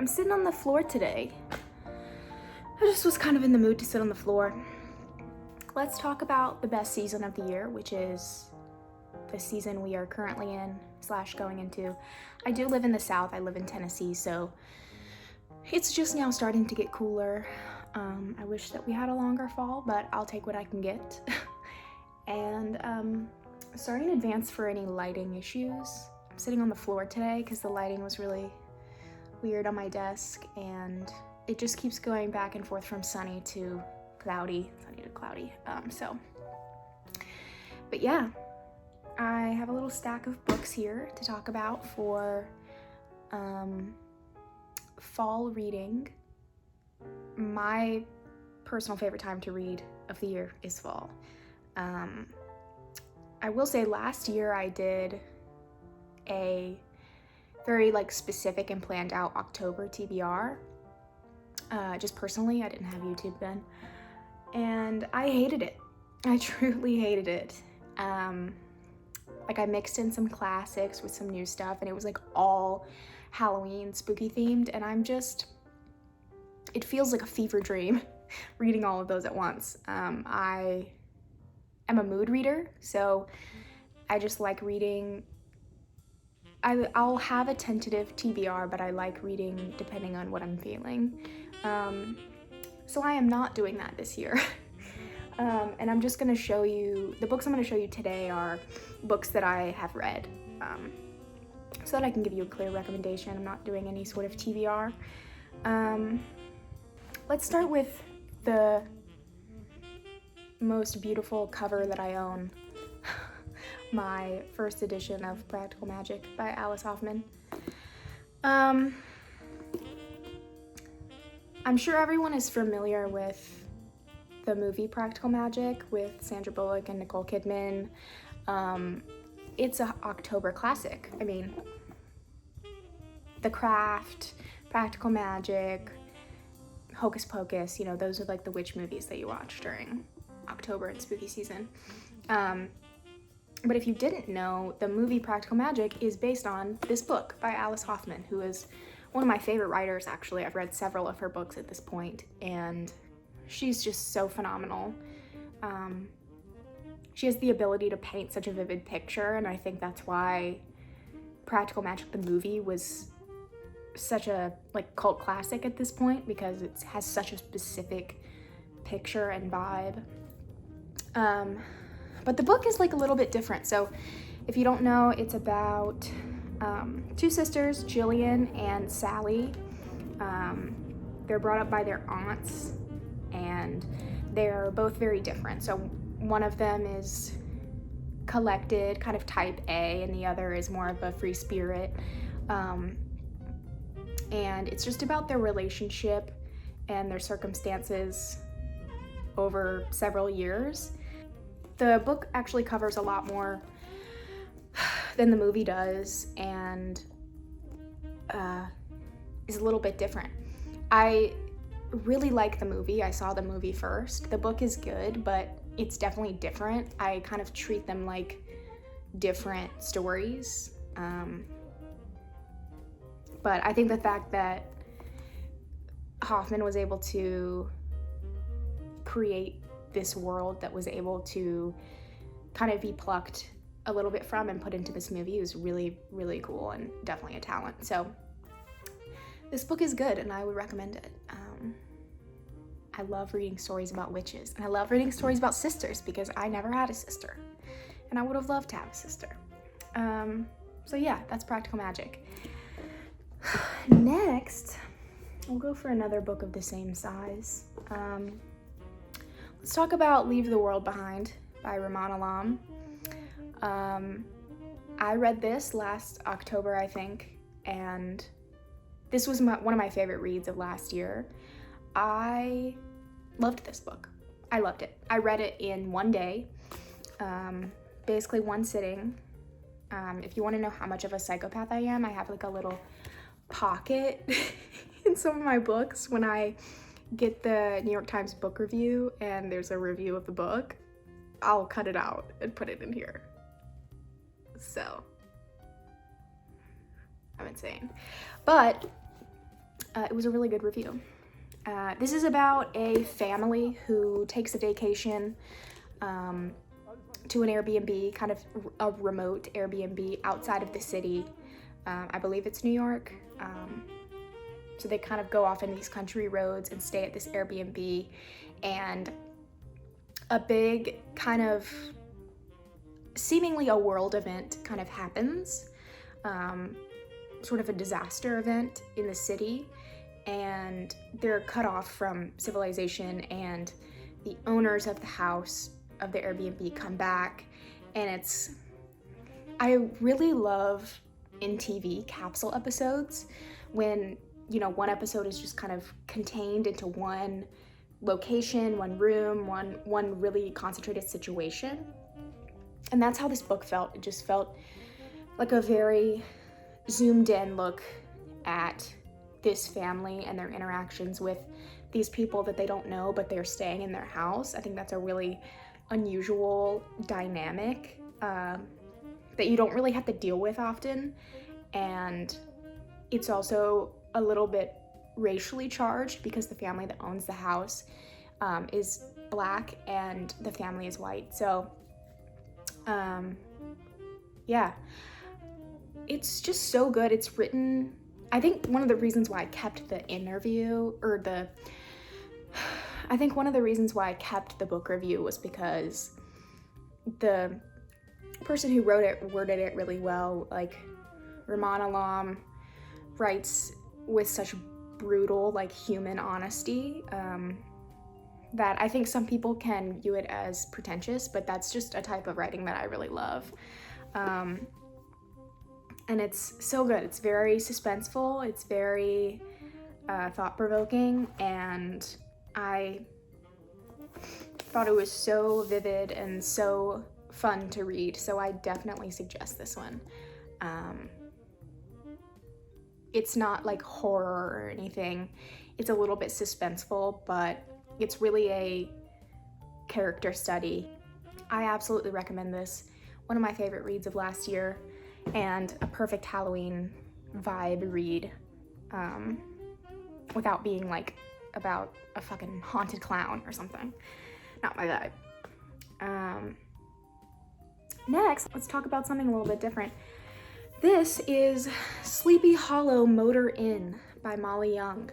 I'm sitting on the floor today. I just was kind of in the mood to sit on the floor. Let's talk about the best season of the year, which is the season we are currently in / going into. I do live in the South. I live in Tennessee, so it's just now starting to get cooler. I wish that we had a longer fall, but I'll take what I can get. And sorry in advance for any lighting issues. I'm sitting on the floor today because the lighting was really weird on my desk, and it just keeps going back and forth from sunny to cloudy. But yeah, I have a little stack of books here to talk about for fall reading. My personal favorite time to read of the year is fall. I will say last year I did a very specific and planned out October TBR. Just personally, I didn't have YouTube then. And I hated it. I truly hated it. I mixed in some classics with some new stuff, and it was all Halloween spooky themed, and it feels like a fever dream reading all of those at once. I am a mood reader, so I just like reading. I'll have a tentative TBR, but I like reading depending on what I'm feeling. So I am not doing that this year. And I'm just gonna show you, the books I'm gonna show you today are books that I have read, so that I can give you a clear recommendation. I'm not doing any sort of TBR. Let's start with the most beautiful cover that I own. My first edition of Practical Magic by Alice Hoffman. I'm sure everyone is familiar with the movie Practical Magic with Sandra Bullock and Nicole Kidman. It's an October classic. I mean, The Craft, Practical Magic, Hocus Pocus, those are the witch movies that you watch during October and spooky season. But if you didn't know, the movie Practical Magic is based on this book by Alice Hoffman, who is one of my favorite writers, actually. I've read several of her books at this point, and she's just so phenomenal. She has the ability to paint such a vivid picture, and I think that's why Practical Magic, the movie, was such a cult classic at this point, because it has such a specific picture and vibe. But the book is a little bit different. So if you don't know, it's about two sisters, Jillian and Sally. They're brought up by their aunts, and they're both very different. So one of them is collected, kind of type A, and the other is more of a free spirit. And it's just about their relationship and their circumstances over several years. The book actually covers a lot more than the movie does, and is a little bit different. I really like the movie. I saw the movie first. The book is good, but it's definitely different. I kind of treat them like different stories. But I think the fact that Hoffman was able to create this world that was able to kind of be plucked a little bit from and put into this movie was really, really cool, and definitely a talent. So this book is good, and I would recommend it. I love reading stories about witches, and I love reading stories about sisters, because I never had a sister, and I would have loved to have a sister. So yeah, that's Practical Magic. Next, we'll go for another book of the same size. Let's talk about Leave the World Behind by Rumaan. I read this last October, I think, and this was one of my favorite reads of last year. I loved this book. I loved it. I read it in one day, basically one sitting. If you want to know how much of a psychopath I am, I have a little pocket in some of my books when I get the New York Times book review and there's a review of the book. I'll cut it out and put it in here. So I'm insane. But It was a really good review. This is about a family who takes a vacation to an Airbnb, kind of a remote Airbnb outside of the city. I believe it's New York. So they kind of go off in these country roads and stay at this Airbnb, and a big kind of seemingly a world event kind of happens, sort of a disaster event in the city, and they're cut off from civilization, and the owners of the house of the Airbnb come back, and I really love in TV capsule episodes when, you know, one episode is just kind of contained into one location, one room, one really concentrated situation. And that's how this book felt. It just felt like a very zoomed in look at this family and their interactions with these people that they don't know, but they're staying in their house. I think that's a really unusual dynamic that you don't really have to deal with often. And it's also a little bit racially charged because the family that owns the house is Black and the family is white. So yeah, it's just so good. It's written, I think one of the reasons why I kept the interview, I think one of the reasons why I kept the book review was because the person who wrote it worded it really well. Like, Rumaan writes with such brutal, like, human honesty that I think some people can view it as pretentious, but that's just a type of writing that I really love. And it's so good. It's very suspenseful. It's very thought-provoking, and I thought it was so vivid and so fun to read, so I definitely suggest this one. It's not like horror or anything. It's a little bit suspenseful, but it's really a character study. I absolutely recommend this. One of my favorite reads of last year, and a perfect Halloween vibe read, without being like about a fucking haunted clown or something. Not my vibe. Next, let's talk about something a little bit different. This is Sleepy Hollow Motor Inn by Molly Young.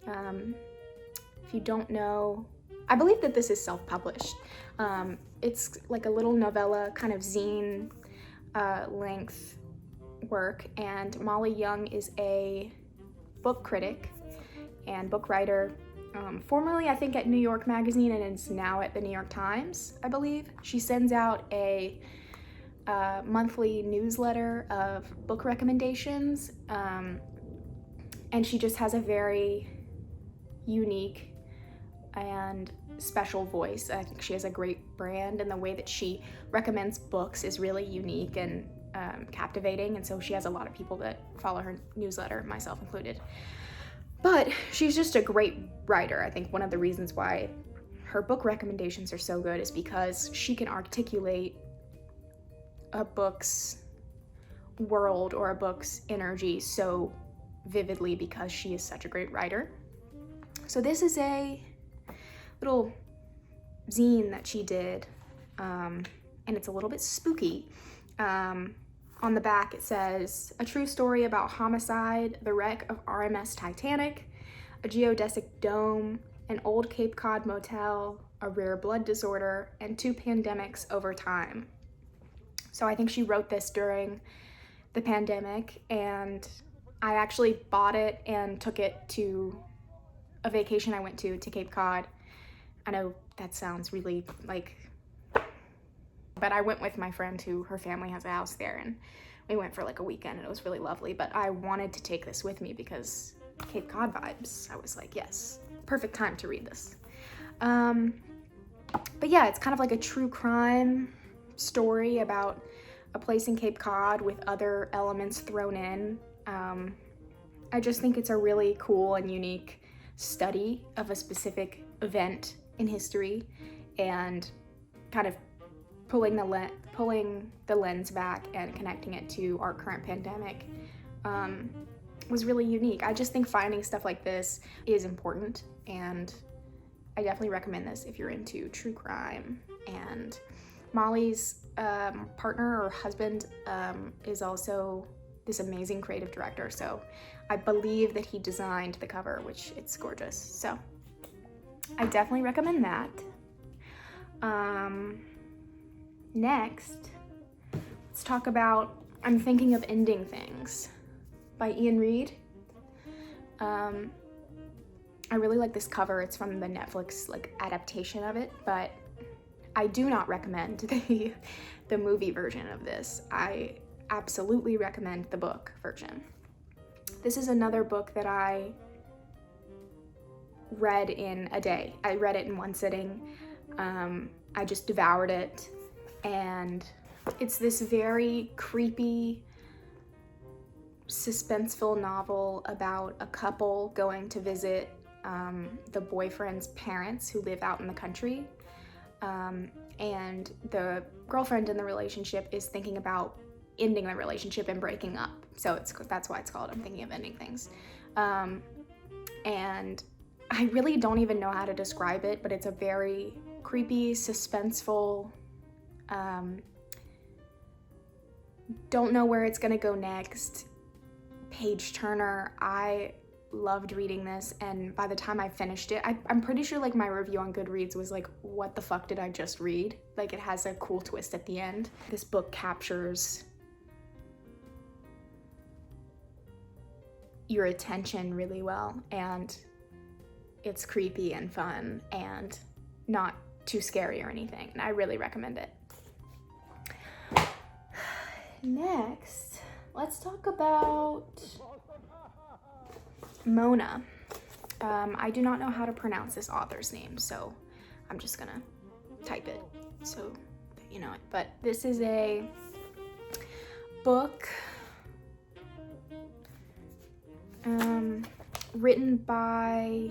If you don't know, I believe that this is self-published. It's like a little novella, kind of zine length work, and Molly Young is a book critic and book writer, formerly I think at New York Magazine, and is now at the New York Times, I believe. She sends out a monthly newsletter of book recommendations, and she just has a very unique and special voice. I think she has a great brand, and the way that she recommends books is really unique and captivating, and so she has a lot of people that follow her newsletter, myself included. But she's just a great writer. I think one of the reasons why her book recommendations are so good is because she can articulate a book's world or a book's energy so vividly because she is such a great writer. So this is a little zine that she did, and it's a little bit spooky. On the back it says, a true story about homicide, the wreck of RMS Titanic, a geodesic dome, an old Cape Cod motel, a rare blood disorder, and 2 pandemics over time. So I think she wrote this during the pandemic, and I actually bought it and took it to a vacation I went to Cape Cod. I know that sounds really like, but I went with my friend who, her family has a house there, and we went for like a weekend, and it was really lovely. But I wanted to take this with me because Cape Cod vibes. I was like, yes, perfect time to read this. But yeah, it's kind of like a true crime story about a place in Cape Cod with other elements thrown in. I just think it's a really cool and unique study of a specific event in history, and kind of pulling the lens back and connecting it to our current pandemic. was really unique. I just think finding stuff like this is important, and I definitely recommend this if you're into true crime. And Molly's partner or husband is also this amazing creative director, so I believe that he designed the cover, which it's gorgeous. So I definitely recommend that. Next, let's talk about I'm Thinking of Ending Things by Iain Reid. I really like this cover. It's from the Netflix adaptation of it, but I do not recommend the movie version of this. I absolutely recommend the book version. This is another book that I read in a day. I read it in one sitting. I just devoured it, and it's this very creepy, suspenseful novel about a couple going to visit the boyfriend's parents who live out in the country. And the girlfriend in the relationship is thinking about ending the relationship and breaking up. So that's why it's called I'm Thinking of Ending Things. And I really don't even know how to describe it, but it's a very creepy, suspenseful, don't know where it's gonna go next, page turner. I loved reading this, and by the time I finished it, I'm pretty sure my review on Goodreads was what the fuck did I just read? It has a cool twist at the end. This book captures your attention really well, and it's creepy and fun and not too scary or anything, and I really recommend it. Next, let's talk about Mona. I do not know how to pronounce this author's name, so I'm just gonna type it so that you know it. But this is a book written by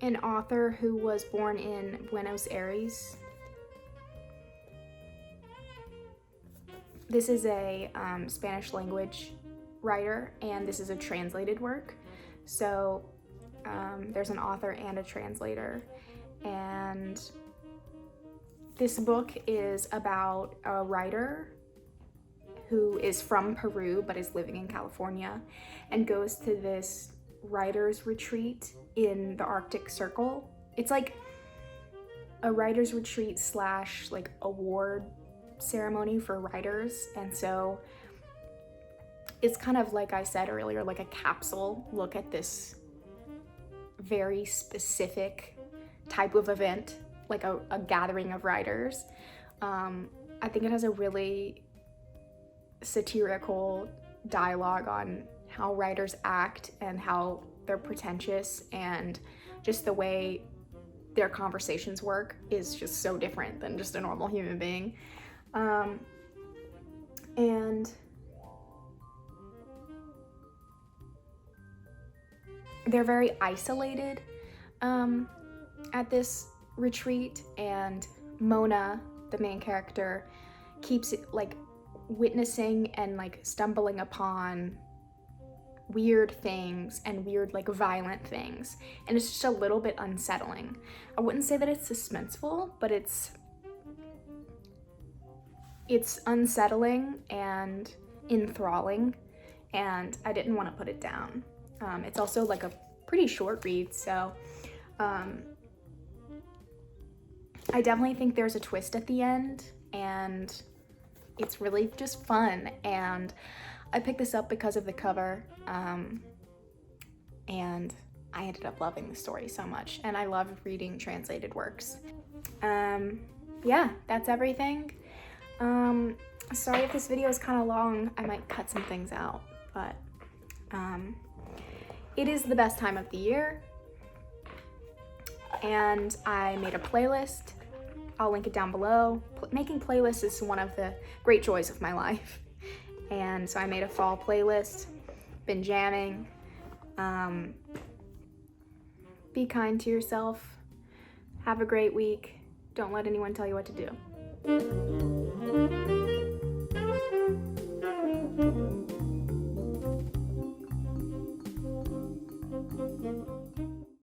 an author who was born in Buenos Aires. This is a Spanish language writer, and this is a translated work. So there's an author and a translator. And this book is about a writer who is from Peru but is living in California and goes to this writer's retreat in the Arctic Circle. It's like a writer's retreat / award ceremony for writers, and so it's kind of, like I said earlier, a capsule look at this very specific type of event, a gathering of writers. I think it has a really satirical dialogue on how writers act and how they're pretentious, and just the way their conversations work is just so different than just a normal human being. And they're very isolated at this retreat, and Mona, the main character, keeps witnessing and stumbling upon weird things and weird violent things, and it's just a little bit unsettling. I wouldn't say that it's suspenseful, but it's unsettling and enthralling, and I didn't want to put it down. It's also a pretty short read, so I definitely think there's a twist at the end, and it's really just fun. And I picked this up because of the cover, and I ended up loving the story so much, and I love reading translated works. Yeah, that's everything. Sorry if this video is kind of long. I might cut some things out, but it is the best time of the year, and I made a playlist. I'll link it down below. Making playlists is one of the great joys of my life, and so I made a fall playlist. Been jamming. Be kind to yourself. Have a great week. Don't let anyone tell you what to do. you.